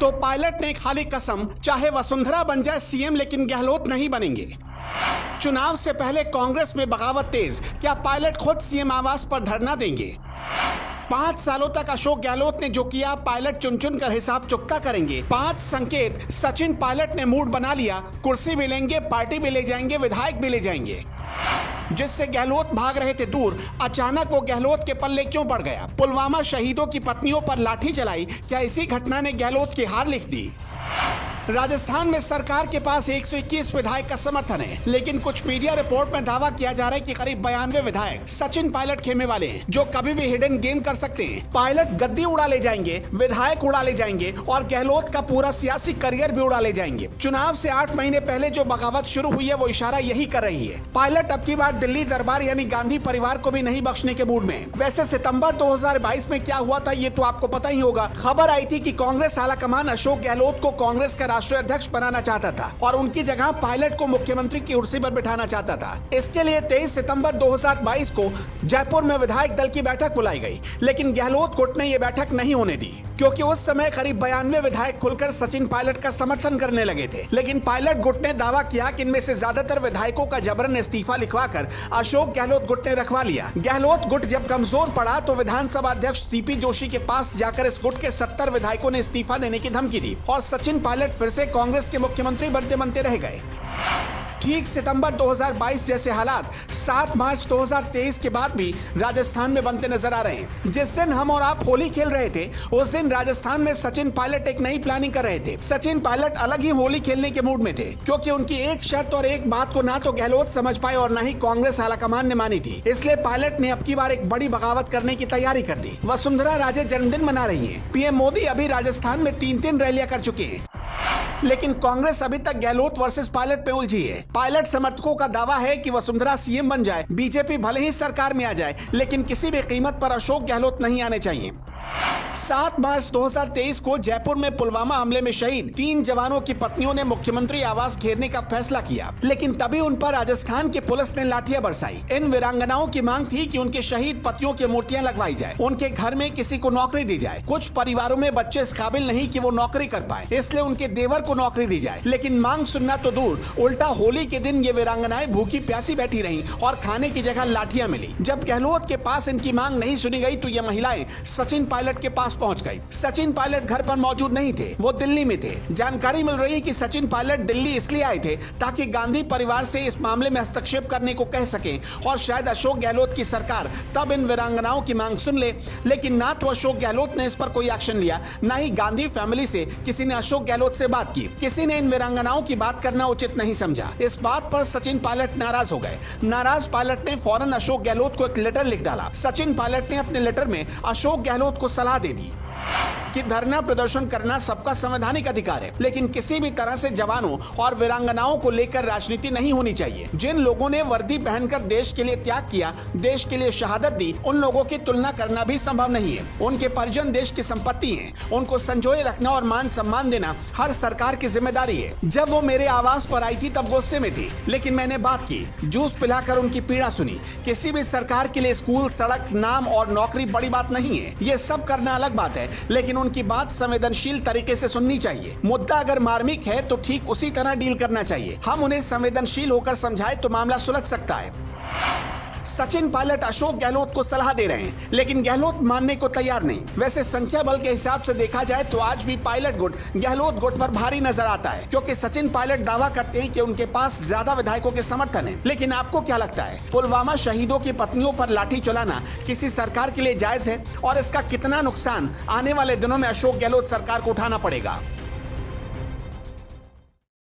तो पायलट ने खाली कसम, चाहे वसुंधरा बन जाए सीएम लेकिन गहलोत नहीं बनेंगे। चुनाव से पहले कांग्रेस में बगावत तेज, क्या पायलट खुद सीएम आवास पर धरना देंगे? 5 सालों तक अशोक गहलोत ने जो किया, पायलट चुन चुन कर हिसाब चुकता करेंगे। 5 संकेत, सचिन पायलट ने मूड बना लिया, कुर्सी भी लेंगे, पार्टी भी ले जाएंगे, विधायक भी ले जाएंगे। जिससे गहलोत भाग रहे थे दूर, अचानक वो गहलोत के पल्ले क्यों पड़ गया? पुलवामा शहीदों की पत्नियों पर लाठी चलाई, क्या इसी घटना ने गहलोत की हार लिख दी? राजस्थान में सरकार के पास 121 विधायक का समर्थन है, लेकिन कुछ मीडिया रिपोर्ट में दावा किया जा रहा है कि करीब 92 विधायक सचिन पायलट खेमे वाले हैं, जो कभी भी हिडन गेम कर सकते हैं। पायलट गद्दी उड़ा ले जाएंगे, विधायक उड़ा ले जाएंगे और गहलोत का पूरा सियासी करियर भी उड़ा ले जाएंगे। चुनाव से 8 महीने पहले जो बगावत शुरू हुई है वो इशारा यही कर रही है। पायलट अब की बार दिल्ली दरबार यानी गांधी परिवार को भी नहीं बख्शने के मूड में। वैसे सितंबर 2022 में क्या हुआ था ये तो आपको पता ही होगा। खबर आई थी कि कांग्रेस आलाकमान अशोक गहलोत को कांग्रेस का राष्ट्रीय अध्यक्ष बनाना चाहता था और उनकी जगह पायलट को मुख्यमंत्री की कुर्सी पर बिठाना चाहता था। इसके लिए 23 सितंबर 2022 को जयपुर में विधायक दल की बैठक बुलाई गई, लेकिन गहलोत गुट ने ये बैठक नहीं होने दी, क्योंकि उस समय करीब 92 विधायक खुलकर सचिन पायलट का समर्थन करने लगे थे। लेकिन पायलट गुट ने दावा किया कि इनमें से ज्यादातर विधायकों का जबरन इस्तीफा लिखवाकर अशोक गहलोत गुट ने रखवा लिया। गहलोत गुट जब कमजोर पड़ा तो विधानसभा अध्यक्ष सीपी जोशी के पास जाकर इस गुट के 70 विधायकों ने इस्तीफा देने की धमकी दी और सचिन पायलट फिर से कांग्रेस के मुख्यमंत्री बनते रह गए। ठीक सितंबर 2022 जैसे हालात 7 मार्च 2023 के बाद भी राजस्थान में बनते नजर आ रहे हैं। जिस दिन हम और आप होली खेल रहे थे, उस दिन राजस्थान में सचिन पायलट एक नई प्लानिंग कर रहे थे। सचिन पायलट अलग ही होली खेलने के मूड में थे, क्योंकि उनकी एक शर्त और एक बात को ना तो गहलोत समझ पाए और न ही कांग्रेस आलाकमान ने मानी थी। इसलिए पायलट ने अब की बार एक बड़ी बगावत करने की तैयारी कर दी। वसुंधरा राजे जन्मदिन मना रही है। पीएम मोदी अभी राजस्थान में 3 रैलियां कर चुके हैं, लेकिन कांग्रेस अभी तक गहलोत वर्सेस पायलट पे उलझी है। पायलट समर्थकों का दावा है कि वसुंधरा सीएम बन जाए, बीजेपी भले ही सरकार में आ जाए, लेकिन किसी भी कीमत पर अशोक गहलोत नहीं आने चाहिए। 7 मार्च 2023 को जयपुर में पुलवामा हमले में शहीद 3 जवानों की पत्नियों ने मुख्यमंत्री आवास घेरने का फैसला किया, लेकिन तभी उन पर राजस्थान की पुलिस ने लाठियां बरसाई। इन वीरांगनाओं की मांग थी कि उनके शहीद पतियों की मूर्तियां लगवाई जाए, उनके घर में किसी को नौकरी दी जाए। कुछ परिवारों में बच्चे इस काबिल नहीं कि वो नौकरी कर पाए, इसलिए उनके देवर को नौकरी दी जाए। लेकिन मांग सुनना तो दूर, उल्टा होली के दिन ये वीरांगनाएं भूखी प्यासी बैठी रही और खाने की जगह लाठियां मिली। जब गहलोत के पास इनकी मांग नहीं सुनी गई तो ये महिलाएं सचिन पायलट के पास पहुंच गई। सचिन पायलट घर पर मौजूद नहीं थे, वो दिल्ली में थे। जानकारी मिल रही है कि सचिन पायलट दिल्ली इसलिए आए थे ताकि गांधी परिवार से इस मामले में हस्तक्षेप करने को कह सकें और शायद अशोक गहलोत की सरकार तब इन वीरांगनाओं की मांग सुन ले। लेकिन ना तो अशोक गहलोत ने इस पर कोई एक्शन लिया, ना ही गांधी फैमिली से किसी ने अशोक गहलोत से बात की। किसी ने इन वीरांगनाओं की बात करना उचित नहीं समझा। इस बात पर सचिन पायलट नाराज हो गए। नाराज पायलट ने फौरन अशोक गहलोत को एक लेटर लिख डाला। सचिन पायलट ने अपने लेटर में अशोक गहलोत को सलाह दे दी कि धरना प्रदर्शन करना सबका संवैधानिक अधिकार है, लेकिन किसी भी तरह से जवानों और वीरांगनाओं को लेकर राजनीति नहीं होनी चाहिए। जिन लोगों ने वर्दी पहनकर देश के लिए त्याग किया, देश के लिए शहादत दी, उन लोगों की तुलना करना भी संभव नहीं है। उनके परिजन देश की संपत्ति हैं, उनको संजोए रखना और मान सम्मान देना हर सरकार की जिम्मेदारी है। जब वो मेरे आवास पर आई थी तब गुस्से में थी, लेकिन मैंने बात की, जूस पिलाकर उनकी पीड़ा सुनी। किसी भी सरकार के लिए स्कूल, सड़क, नाम और नौकरी बड़ी बात नहीं है, ये सब करना अलग बात है, लेकिन उनकी बात संवेदनशील तरीके से सुननी चाहिए। मुद्दा अगर मार्मिक है तो ठीक उसी तरह डील करना चाहिए। हम उन्हें संवेदनशील होकर समझाएं तो मामला सुलझ सकता है। सचिन पायलट अशोक गहलोत को सलाह दे रहे हैं, लेकिन गहलोत मानने को तैयार नहीं। वैसे संख्या बल के हिसाब से देखा जाए तो आज भी पायलट गुट गहलोत गुट पर भारी नजर आता है, क्योंकि सचिन पायलट दावा करते हैं कि उनके पास ज्यादा विधायकों के समर्थन है। लेकिन आपको क्या लगता है, पुलवामा शहीदों की पत्नियों पर लाठी चलाना किसी सरकार के लिए जायज है और इसका कितना नुकसान आने वाले दिनों में अशोक गहलोत सरकार को उठाना पड़ेगा?